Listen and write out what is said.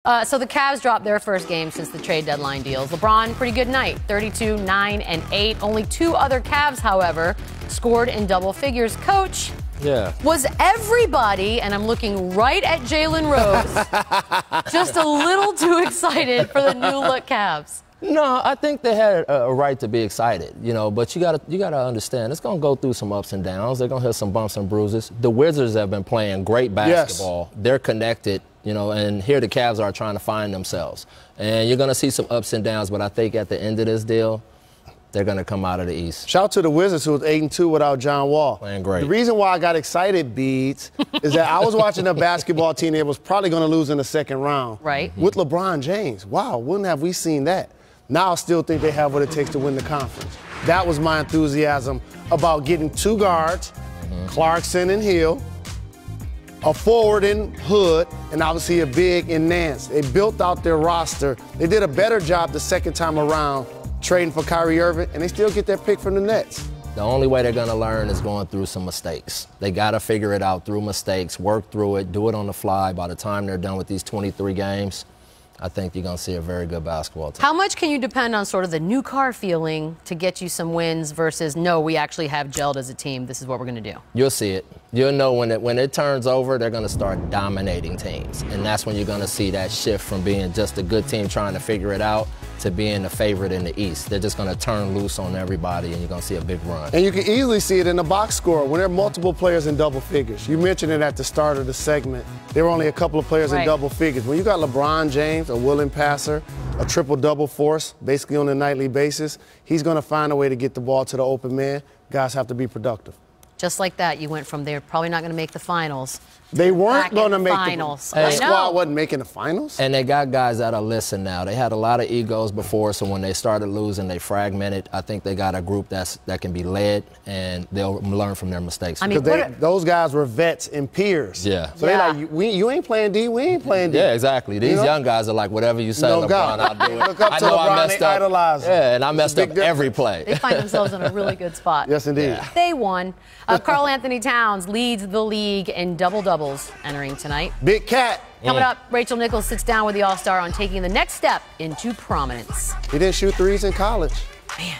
So the Cavs dropped their first game since the trade deadline deals. LeBron, pretty good night, 32, 9, and 8. Only two other Cavs, however, scored in double figures. Coach, was everybody, and I'm looking right at Jalen Rose, just a little too excited for the new-look Cavs? No, I think they had a right to be excited, but you gotta understand, it's going to go through some ups and downs. They're going to hit some bumps and bruises. The Wizards have been playing great basketball. Yes. They're connected, and here the Cavs are trying to find themselves. And you're going to see some ups and downs, but I think at the end of this deal, they're going to come out of the East. Shout out to the Wizards, who was 8-2 without John Wall. Playing great. The reason why I got excited, Beads, is that I was watching a basketball team that was probably going to lose in the second round. Right. With LeBron James. Wow, wouldn't have we seen that? Now I still think they have what it takes to win the conference. That was my enthusiasm about getting two guards, Clarkson and Hill, a forward in Hood, and obviously a big in Nance. They built out their roster. They did a better job the second time around trading for Kyrie Irving, and they still get their pick from the Nets. The only way they're going to learn is going through some mistakes. They got to figure it out through mistakes, work through it, do it on the fly. By the time they're done with these 23 games, I think you're going to see a very good basketball team. How much can you depend on sort of the new car feeling to get you some wins versus, no, we actually have gelled as a team, this is what we're going to do? You'll see it. You'll know when it turns over, they're going to start dominating teams. And that's when you're going to see that shift from being just a good team trying to figure it out to being the favorite in the East. They're just going to turn loose on everybody, and you're going to see a big run. And you can easily see it in the box score when there are multiple players in double figures. You mentioned it at the start of the segment. There were only a couple of players in double figures. When you got LeBron James, a willing passer, a triple-double force, basically on a nightly basis, he's going to find a way to get the ball to the open man. Guys have to be productive. Just like that, you went from they're probably not going to make the finals. They weren't going to make finals. The squad wasn't making the finals. And they got guys that are listen now. They had a lot of egos before, so when they started losing, they fragmented. I think they got a group that can be led, and they'll learn from their mistakes. I mean, those guys were vets and peers. Yeah. So they're like, you ain't playing D, we ain't playing D. Yeah, exactly. These young guys are like, whatever you say, no LeBron, I'll do it. Look up to LeBron, they idolize him. Yeah, and I messed up every play. They find themselves in a really good spot. Yes, indeed. Yeah. They won. Karl Anthony Towns leads the league in double-doubles entering tonight. Big cat. Coming up, Rachel Nichols sits down with the All-Star on taking the next step into prominence. He didn't shoot threes in college. Man.